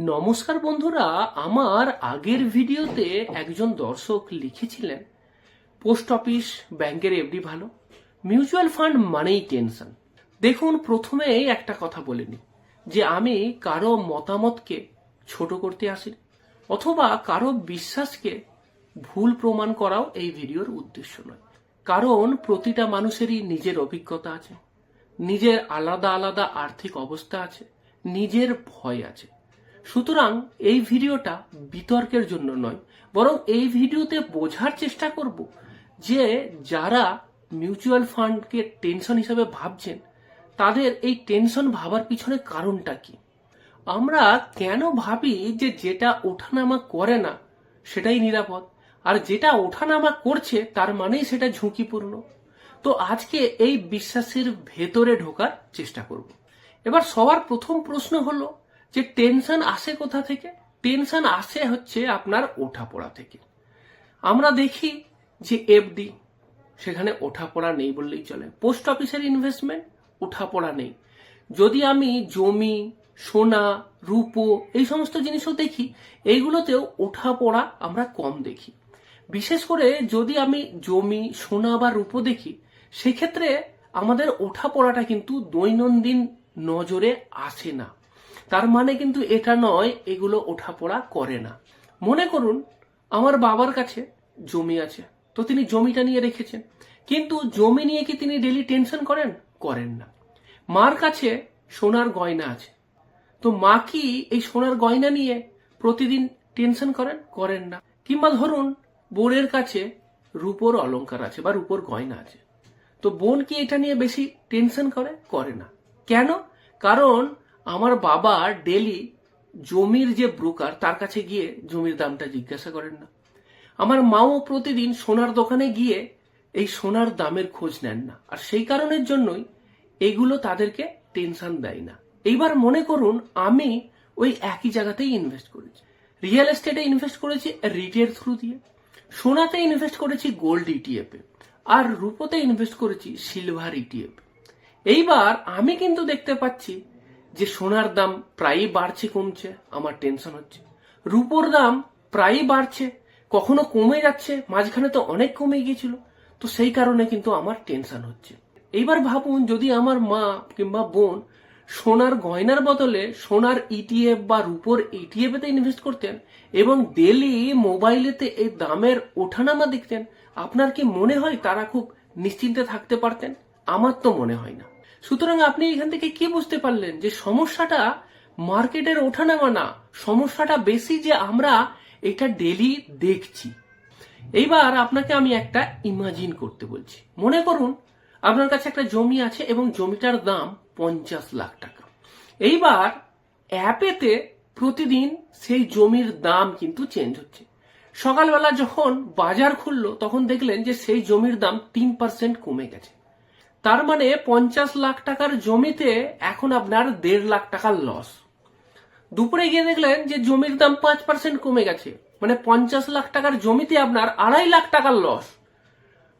নমস্কার বন্ধুরা, আমার আগের ভিডিওতে একজন দর্শক লিখেছিলেন পোস্ট অফিস ব্যাংকের এফডি ভালো, মিউচুয়াল ফান্ড মানেই টেনশন। দেখুন, প্রথমেই একটা কথা বলে নিই যে আমি কারো মতামতকে ছোট করতে আসি অথবা কারো বিশ্বাসকে ভুল প্রমাণ করাও এই ভিডিওর উদ্দেশ্য নয়। কারণ প্রতিটা মানুষেরই নিজের অভিজ্ঞতা আছে, নিজের আলাদা আলাদা আর্থিক অবস্থা আছে, নিজের ভয় আছে। সুতরাং এই ভিডিওটা বিতর্কের জন্য নয়, বরং এই ভিডিওতে বোঝার চেষ্টা করব যে যারা মিউচুয়াল ফান্ডকে টেনশন হিসেবে ভাবছেন তাদের এই টেনশন ভাবার পিছনে কারণটা কি। আমরা কেন ভাবি যে যেটা ওঠানামা করে না সেটাই নিরাপদ, আর যেটা ওঠানামা করছে তার মানেই সেটা ঝুঁকিপূর্ণ। তো আজকে এই বিশ্বাসের ভেতরে ঢোকার চেষ্টা করব। এবার সবার প্রথম প্রশ্ন হলো যে টেনশন আসে কোথা থেকে। টেনশন আসে হচ্ছে আপনার ওঠাপড়া থেকে। আমরা দেখি যে এফডি, সেখানে ওঠাপড়া নেই বললেই চলে। পোস্ট অফিসের ইনভেস্টমেন্ট, ওঠাপড়া নেই। যদি আমি জমি, সোনা, রূপো এই সমস্ত জিনিসও দেখি, এইগুলোতেও ওঠাপড়া আমরা কম দেখি। বিশেষ করে যদি আমি জমি, সোনা বা রূপো দেখি, সেক্ষেত্রে আমাদের ওঠাপড়াটা কিন্তু দৈনন্দিন নজরে আসে না। তার মানে কিন্তু এটা নয় এগুলো ওঠাপড়া করে না। মনে করুন আমার বাবার কাছে জমি আছে, তো তিনি জমিটা নিয়ে রেখেছেন, কিন্তু জমি নিয়ে কি তিনি ডেলি টেনশন করেন? করেন না। মার কাছে সোনার গয়না আছে, তো মা কি এই সোনার গয়না নিয়ে প্রতিদিন টেনশন করেন? করেন না। কিংবা ধরুন বোনের কাছে রূপোর অলংকার আছে বা রূপোর গয়না আছে, তো বোন কি এটা নিয়ে বেশি টেনশন করে? করে না। কেন? কারণ আমার বাবা ডেলি জমির যে ব্রোকার তার কাছে গিয়ে জমির দামটা জিজ্ঞাসা করেন না। আমার মাও প্রতিদিন সোনার দোকানে গিয়ে এই সোনার দামের খোঁজ নেন না, আর সেই কারণের জন্যই এগুলো তাদেরকে টেনশন দেয় না। এইবার মনে করুন আমি ওই একই জায়গাতেই ইনভেস্ট করেছি। রিয়েল এস্টেটে ইনভেস্ট করেছি রিটের থ্রু দিয়ে, সোনাতে ইনভেস্ট করেছি গোল্ড ইটিএফ এ, আর রূপোতে ইনভেস্ট করেছি সিলভার ইটিএফ। এইবার আমি কিন্তু দেখতে পাচ্ছি যে সোনার দাম প্রায়ই বাড়ছে কমছে, আমার টেনশন হচ্ছে। রূপোর দাম প্রায়ই বাড়ছে, কখনো কমে যাচ্ছে, মাঝখানে তো অনেক কমে গিয়েছিল, তো সেই কারণে কিন্তু আমার টেনশন হচ্ছে। এইবার ভাবুন যদি আমার মা কিংবা বোন সোনার গয়নার বদলে সোনার ইটিএফ বা রূপোর ইটিএফ এতে ইনভেস্ট করতেন এবং ডেলি মোবাইলেতে এই দামের ওঠানামা দেখতেন, আপনার কি মনে হয় তারা খুব নিশ্চিন্তে থাকতে পারতেন? আমার তো মনে হয় না। সুতরাং আপনি এখান থেকে কি বুঝতে পারলেন যে সমস্যাটা মার্কেটের ওঠানামা না, সমস্যাটা বেশি যে আমরা এটা ডেলি দেখছি। এইবার আপনাকে আমি একটা ইমাজিন করতে বলছি। মনে করুন আপনার কাছে একটা জমি আছে এবং জমিটার দাম 50 লাখ টাকা। এইবার অ্যাপেতে প্রতিদিন সেই জমির দাম কিন্তু চেঞ্জ হচ্ছে। সকালবেলা যখন বাজার খুললো তখন দেখলেন যে সেই জমির দাম 3% কমে গেছে। তার মানে 50 লাখ টাকার জমিতে এখন আপনার 1.5 লাখ টাকার লস। দুপুরে গিয়ে দেখলেন যে জমির দাম 5% কমে গেছে, মানে 50 লাখ টাকার জমিতে আপনার 2.5 লাখ টাকার লস।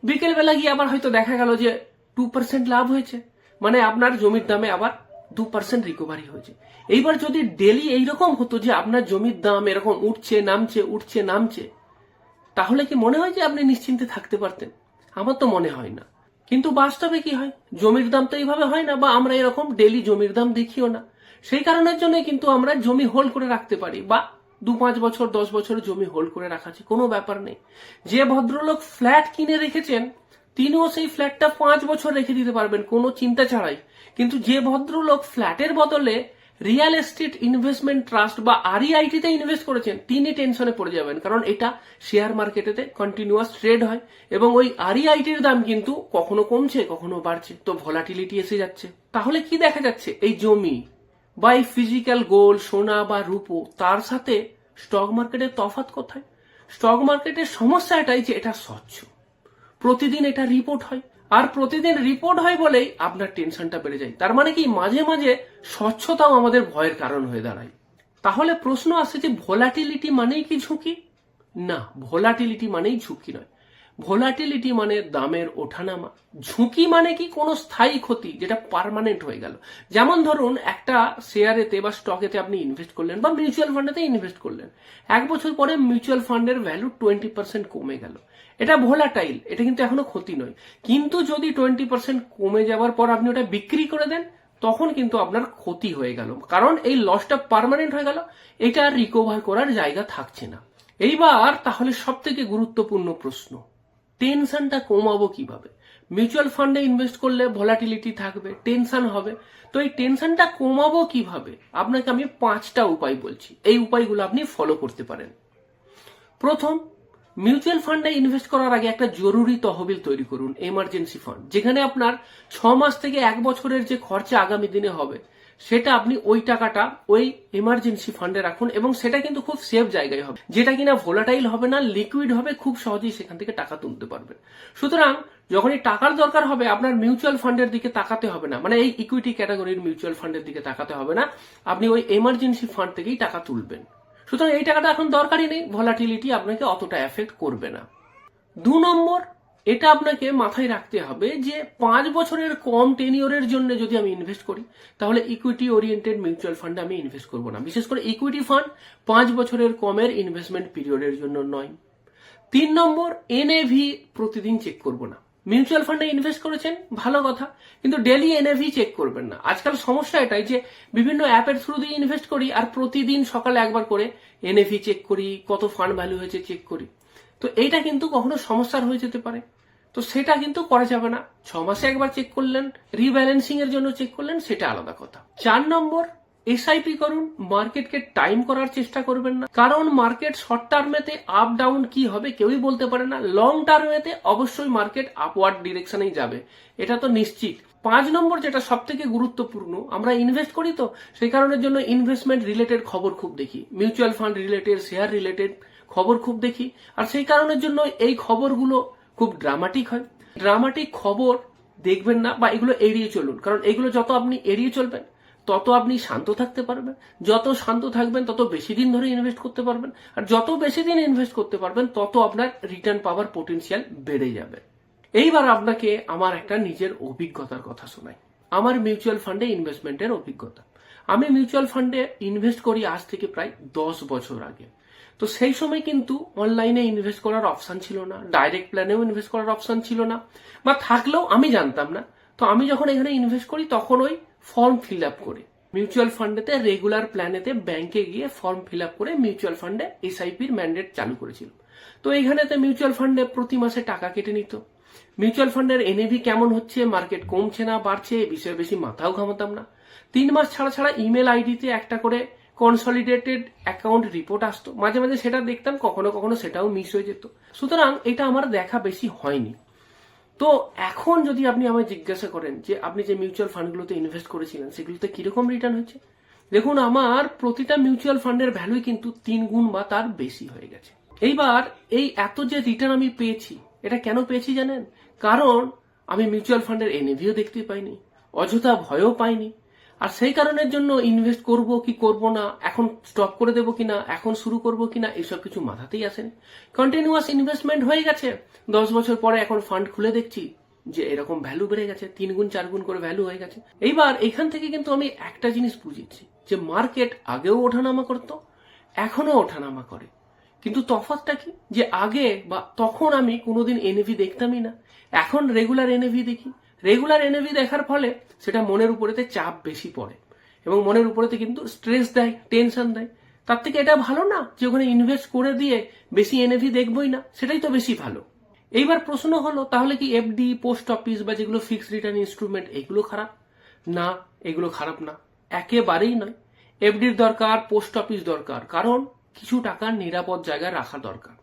বিকেল বেলা গিয়ে আবার হয়তো দেখা গেল যে 2% লাভ হয়েছে, মানে আপনার জমির দামে আবার 2% রিকভারি হয়েছে। এইবার যদি ডেলি এইরকম হতো যে আপনার জমির দাম এরকম উঠছে নামছে উঠছে নামছে, তাহলে কি মনে হয় যে আপনি নিশ্চিন্তে থাকতে পারতেন? আমার তো মনে হয় না। কিন্তু বাস্তবে কি হয়? জমির দাম তো এইভাবে হয় না, বা আমরা এরকম ডেলি জমির দাম দেখিও না। সেই কারণের জন্য কিন্তু আমরা জমি হোল্ড করে রাখতে পারি, বা 2-5 বছর 10 বছর জমি হোল্ড করে রাখা আছে, কোনো ব্যাপার নেই। যে ভদ্রলোক ফ্ল্যাট কিনে রেখেছেন তিনিও সেই ফ্ল্যাটটা 5 বছর রেখে দিতে পারবেন কোনো চিন্তা ছাড়াই। কিন্তু যে ভদ্রলোক ফ্ল্যাটের বদলে রিয়েল এস্টেট ইনভেস্টমেন্ট ট্রাস্ট বা আরইআইটি তে ইনভেস্ট করেছেন তিনি টেনশনে পড়ে যাবেন, কারণ এটা শেয়ার মার্কেটেতে কন্টিনিউয়াস ট্রেড হয় এবং ওই আরইআইটির দাম কিন্তু কখনো কমছে কখনো বাড়ছে, তো ভলাটিলিটি এসে যাচ্ছে। তাহলে কি দেখা যাচ্ছে? এই জমি বা এই ফিজিক্যাল গোল্ড, সোনা বা রূপো, তার সাথে স্টক মার্কেটের তফাৎ কোথায়? স্টক মার্কেটের সমস্যা এটাই যে এটা স্বচ্ছ, প্রতিদিন এটা রিপোর্ট হয়, আর প্রতিদিন রিপোর্ট হয় বলেই আপনার টেনশনটা বেড়ে যায়। তার মানে কি মাঝে মাঝে স্বচ্ছতাও আমাদের ভয়ের কারণ হয়ে দাঁড়ায়। তাহলে প্রশ্ন আসে যে ভোলাটিলিটি মানেই কি ঝুঁকি? না, ভোলাটিলিটি মানেই ঝুঁকি নয়। ভোলাটিলিটি মানে দামের ওঠানামা, ঝুঁকি মানে কি কোনো স্থায়ী ক্ষতি যেটা পার্মানেন্ট হয়ে গেল। যেমন ধরুন একটা শেয়ারেতে বা স্টকেতে আপনি ইনভেস্ট করলেন বা মিউচুয়াল ফান্ডেতে ইনভেস্ট করলেন, 1 বছর পরে মিউচুয়াল ফান্ডের ভ্যালু 20% কমে গেল, এটা ভোলাটাইল, এটা কিন্তু এখনো ক্ষতি নয়। কিন্তু যদি 20% কমে যাওয়ার পর আপনি ওটা বিক্রি করে দেন, তখন কিন্তু আপনার ক্ষতি হয়ে গেল, কারণ এই লসটা পার্মানেন্ট হয়ে গেল, এটা আর রিকভার করার জায়গা থাকছে না। এইবার তাহলে সব থেকে গুরুত্বপূর্ণ প্রশ্ন, টেনশনটা কমাবো কিভাবে? মিউচুয়াল ফান্ডে ইনভেস্ট করলে ভোলাটিলিটি থাকবে, টেনশন হবে, তো এই টেনশনটা কমাবো কিভাবে? আপনাকে আমি 5টা উপায় বলছি, এই উপায়গুলো আপনি ফলো করতে পারেন। প্রথম, মিউচুয়াল ফান্ডে ইনভেস্ট করার আগে একটা জরুরি তহবিল তৈরি করুন, এমার্জেন্সি ফান্ড, যেখানে আপনার 6 মাস থেকে 1 বছরের যে খরচা আগামী দিনে হবে সেটা আপনি ওই টাকাটা ওই এমার্জেন্সি ফান্ডে রাখুন, এবং সেটা কিন্তু খুব সেফ জায়গায় হবে, যেটা কিনা ভোলাটাইল হবে না, লিকুইড হবে, খুব সহজেই সেখান থেকে টাকা তুলতে পারবেন। সুতরাং যখনই টাকার দরকার হবে আপনার মিউচুয়াল ফান্ডের দিকে তাকাতে হবে না, মানে এই ইকুইটি ক্যাটাগরির মিউচুয়াল ফান্ডের দিকে তাকাতে হবে না, আপনি ওই এমার্জেন্সি ফান্ড থেকেই টাকা তুলবেন। সুতরাং এই টাকাটা এখন দরকারই নেই, ভোলাটিলিটি আপনাকে অতটা এফেক্ট করবে না। 2 নম্বর, এটা আপনাকে মাথায় রাখতে হবে যে 5 বছরের কম টেনিওরের জন্য যদি আমি ইনভেস্ট করি, তাহলে ইকুইটি ওরিয়েন্টেড মিউচুয়াল ফান্ডে আমি ইনভেস্ট করব না, বিশেষ করে ইকুইটি ফান্ড 5 বছরের কমের ইনভেস্টমেন্ট পিরিয়ডের জন্য নয়। 3 নম্বর, এনএভি প্রতিদিন চেক করব না। মিউচুয়াল ফান্ডে ইনভেস্ট করেছেন ভালো কথা, কিন্তু ডেলি এনএভি চেক করবেন না। আজকাল সমস্যা এটাই যে বিভিন্ন অ্যাপের থ্রু দিয়ে ইনভেস্ট করি আর প্রতিদিন সকালে একবার করে এনএভি চেক করি, কত ফান্ড ভ্যালু হয়েছে চেক করি, তো এইটা কিন্তু কখনো সমস্যার হয়ে যেতে পারে, তো সেটা কিন্তু করা যাবে না। 6 মাসে একবার চেক করলেন, রিব্যালেন্সিং এর জন্য চেক করলেন, সেটা আলাদা কথা। 4 নম্বর, এসআইপি করুন, মার্কেটকে টাইম করার চেষ্টা করবেন না, কারণ মার্কেট শর্ট টার্মেতে আপ ডাউন কি হবে কেউই বলতে পারে না, লং টার্মেতে অবশ্যই মার্কেট আপওয়ার্ড ডিরেকশনেই যাবে, এটা তো নিশ্চিত। 5 নম্বর, যেটা সব থেকে গুরুত্বপূর্ণ, আমরা ইনভেস্ট করি তো সেই কারণের জন্য ইনভেস্টমেন্ট রিলেটেড খবর খুব দেখি, mutual fund related, share related খবর খুব দেখি, আর সেই কারণের জন্য এই খবরগুলো খুব ড্রামাটিক হয়। ড্রামাটিক খবর দেখবেন না বা এগুলো এড়িয়ে চলুন, কারণ এগুলো যত আপনি এড়িয়ে চলবেন তত আপনি শান্ত থাকতে পারবেন, যত শান্ত থাকবেন তত বেশি দিন ধরে ইনভেস্ট করতে পারবেন, আর যত বেশি দিন ইনভেস্ট করতে পারবেন তত আপনার রিটার্ন পাওয়ার পোটেনশিয়াল বেড়ে যাবে। এইবার আপনাকে আমার একটা নিজের অভিজ্ঞতার কথা শোনাই, আমার মিউচুয়াল ফান্ডে ইনভেস্টমেন্টের অভিজ্ঞতা। আমি মিউচুয়াল ফান্ডে ইনভেস্ট করি আজ থেকে প্রায় 10 বছর আগে। তো সেই সময় কিন্তু অনলাইনে ইনভেস্ট করার অপশন ছিল না, ডাইরেক্ট প্ল্যানেও ইনভেস্ট করার অপশন ছিল না, বা থাকলেও আমি জানতাম না। তো আমি যখন এখানে ইনভেস্ট করি তখন ওই ফর্ম ফিল আপ করে মিউচুয়াল ফান্ডেতে, রেগুলার প্ল্যানেতে ব্যাংকে গিয়ে ফর্ম ফিল আপ করে মিউচুয়াল ফান্ডে এসআইপির ম্যান্ডেট চালু করেছিল। তো এইখানেতে মিউচুয়াল ফান্ডে প্রতি মাসে টাকা কেটে নিত। মিউচুয়াল ফান্ডের এনএভি কেমন হচ্ছে, মার্কেট কমছে না বাড়ছে, এই বিষয়ে বেশি মাথাও ঘামাতাম না। 3 মাস ছাড়া ছাড়া ইমেল আইডিতে একটা করে কনসলিডেটেড অ্যাকাউন্ট রিপোর্ট আসতো, মাঝে মাঝে সেটা দেখতাম, কখনো কখনো সেটাও মিস হয়ে যেত। সুতরাং এটা আমার দেখা বেশি হয়নি। তো এখন যদি আপনি আমায় জিজ্ঞাসা করেন যে আপনি যে মিউচুয়াল ফান্ডগুলোতে ইনভেস্ট করেছিলেন সেগুলোতে কিরকম রিটার্ন হয়েছে, দেখুন আমার প্রতিটা মিউচুয়াল ফান্ডের ভ্যালু কিন্তু 3 গুণ বা তার বেশি হয়ে গেছে। এইবার এই এত যে রিটার্ন আমি পেয়েছি, এটা কেন পেয়েছি জানেন? কারণ আমি মিউচুয়াল ফান্ডের এনএভিও দেখতে পাইনি, অযথা ভয়ও পাইনি, আর সেই কারণের জন্য ইনভেস্ট করব কি করব না, এখন স্টপ করে দেবো কিনা, এখন শুরু করব কিনা, এইসব কিছু মাথাতেই আসেনি। কন্টিনিউয়াস ইনভেস্টমেন্ট হয়ে গেছে, 10 বছর পরে এখন ফান্ড খুলে দেখছি যে এরকম ভ্যালু বেড়ে গেছে, 3 গুণ 4 গুণ করে ভ্যালু হয়ে গেছে। এইবার এখান থেকে কিন্তু আমি একটা জিনিস বুঝেছি যে মার্কেট আগেও ওঠানামা করতো, এখনো ওঠানামা করে, কিন্তু তফাৎটা কি, যে আগে বা তখন আমি কোনোদিন এনএভি দেখতামই না, এখন রেগুলার এনএভি দেখি। রেগুলার এনএভি দেখার ফলে সেটা মনের উপরেতে চাপ বেশি পড়ে এবং মনের উপরেতে কিন্তু স্ট্রেস দেয়, টেনশন দেয়। তার থেকে এটা ভালো না যে ওখানে ইনভেস্ট করে দিয়ে বেশি এনএভি দেখবই না, সেটাই তো বেশি ভালো। এইবার প্রশ্ন হলো, তাহলে কি এফডি, পোস্ট অফিস বা যেগুলো ফিক্সড রিটার্ন ইনস্ট্রুমেন্ট এগুলো খারাপ? না, এগুলো খারাপ না, একেবারেই নয়। এফডির দরকার, পোস্ট অফিস দরকার, কারণ কিছু টাকা নিরাপদ জায়গায় রাখা দরকার,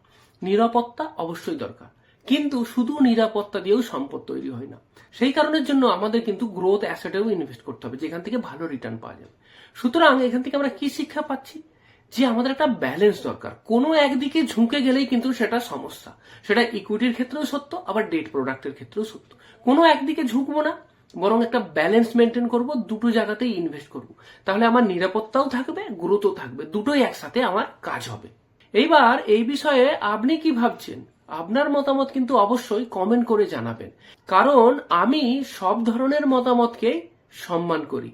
নিরাপত্তা অবশ্যই দরকার, কিন্তু শুধু নিরাপত্তা দিয়েও সম্পদ তৈরি হয় না। সেই কারণের জন্য আমাদের কিন্তু গ্রোথ অ্যাসেটেও ইনভেস্ট করতে হবে, যেখান থেকে ভালো রিটার্ন পাওয়া যাবে। সুতরাং এখান থেকে আমরা কি শিক্ষা পাচ্ছি, যে আমাদের একটা ব্যালেন্স দরকার। কোনো একদিকে ঝুঁকে গেলেই কিন্তু সেটা সমস্যা, সেটা ইকুইটির ক্ষেত্রেও সত্য, আবার ডেট প্রোডাক্টের ক্ষেত্রেও সত্য। কোনো একদিকে ঝুঁকবো না, বরং একটা ব্যালেন্স মেনটেন করব, দুটো জায়গাতেই ইনভেস্ট করব, তাহলে আমার নিরাপত্তাও থাকবে, গ্রোথও থাকবে, দুটোই একসাথে আমার কাজ হবে। এইবার এই বিষয়ে আপনি কি ভাবছেন? আপনার মতামত কিন্তু অবশ্যই কমেন্ট করে জানাবেন, কারণ আমি সব ধরনের মতামতকে সম্মান করি।